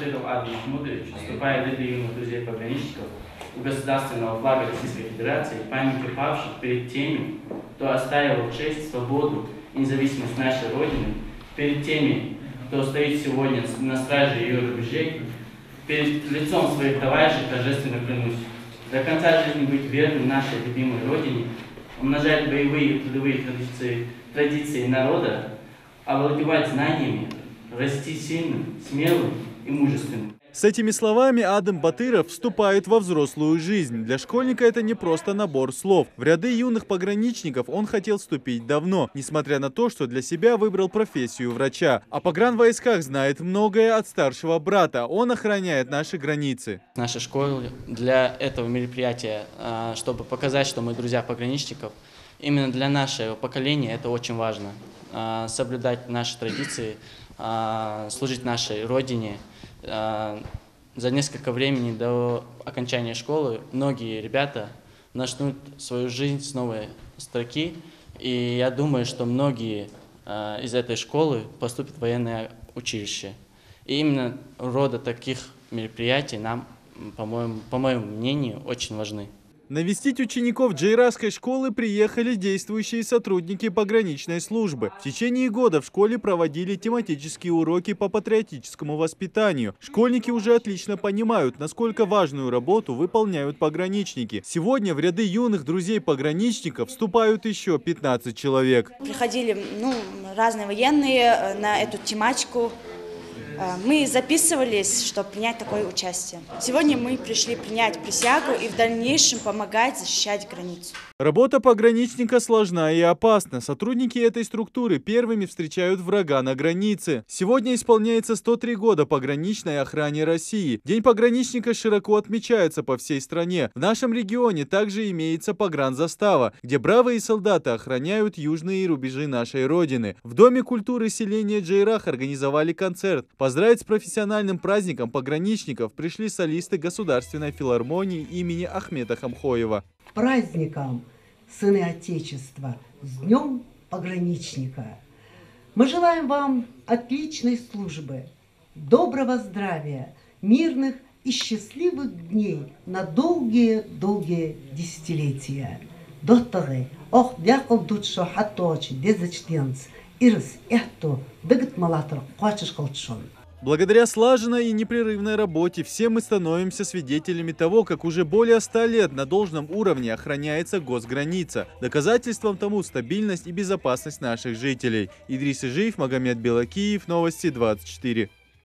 Батыров Адам Махмудович вступает в ряды юных друзей-пограничников у государственного флага Российской Федерации памяти павших перед теми, кто оставил честь, свободу и независимость нашей Родины, перед теми, кто стоит сегодня на страже ее рубежей, перед лицом своих товарищей торжественно клянусь до конца жизни быть верным нашей любимой Родине, умножать боевые и трудовые традиции народа, овладевать знаниями, расти сильным, смелым и мужественным. С этими словами Адам Батыров вступает во взрослую жизнь. Для школьника это не просто набор слов. В ряды юных пограничников он хотел вступить давно, несмотря на то, что для себя выбрал профессию врача. О погранвойсках знает многое от старшего брата. Он охраняет наши границы. Наша школа для этого мероприятия, чтобы показать, что мы друзья пограничников, именно для нашего поколения это очень важно. Соблюдать наши традиции, служить нашей Родине. За несколько времени до окончания школы многие ребята начнут свою жизнь с новой строки. И я думаю, что многие из этой школы поступят в военное училище. И именно рода таких мероприятий нам, по моему мнению, очень важны. Навестить учеников Джейрасской школы приехали действующие сотрудники пограничной службы. В течение года в школе проводили тематические уроки по патриотическому воспитанию. Школьники уже отлично понимают, насколько важную работу выполняют пограничники. Сегодня в ряды юных друзей пограничников вступают еще 15 человек. Приходили разные военные на эту тематику. Мы записывались, чтобы принять такое участие. Сегодня мы пришли принять присягу и в дальнейшем помогать защищать границу. Работа пограничника сложна и опасна. Сотрудники этой структуры первыми встречают врага на границе. Сегодня исполняется 103 года пограничной охране России. День пограничника широко отмечается по всей стране. В нашем регионе также имеется погранзастава, где бравые солдаты охраняют южные рубежи нашей Родины. В Доме культуры селения Джейрах организовали концерт. Поздравить с профессиональным праздником пограничников пришли солисты Государственной филармонии имени Ахмета Хамхоева. Праздником, сыны Отечества, с Днем пограничника. Мы желаем вам отличной службы, доброго здравия, мирных и счастливых дней на долгие-долгие десятилетия. Доктore, ох, бяков дутшо хаточ, дезачтенц, ирс, эхто, дыгт малатор, хочешь холчон. Благодаря слаженной и непрерывной работе все мы становимся свидетелями того, как уже более 100 лет на должном уровне охраняется госграница. Доказательством тому стабильность и безопасность наших жителей. Идрис Ижиев, Магомед Белакиев, Новости 24.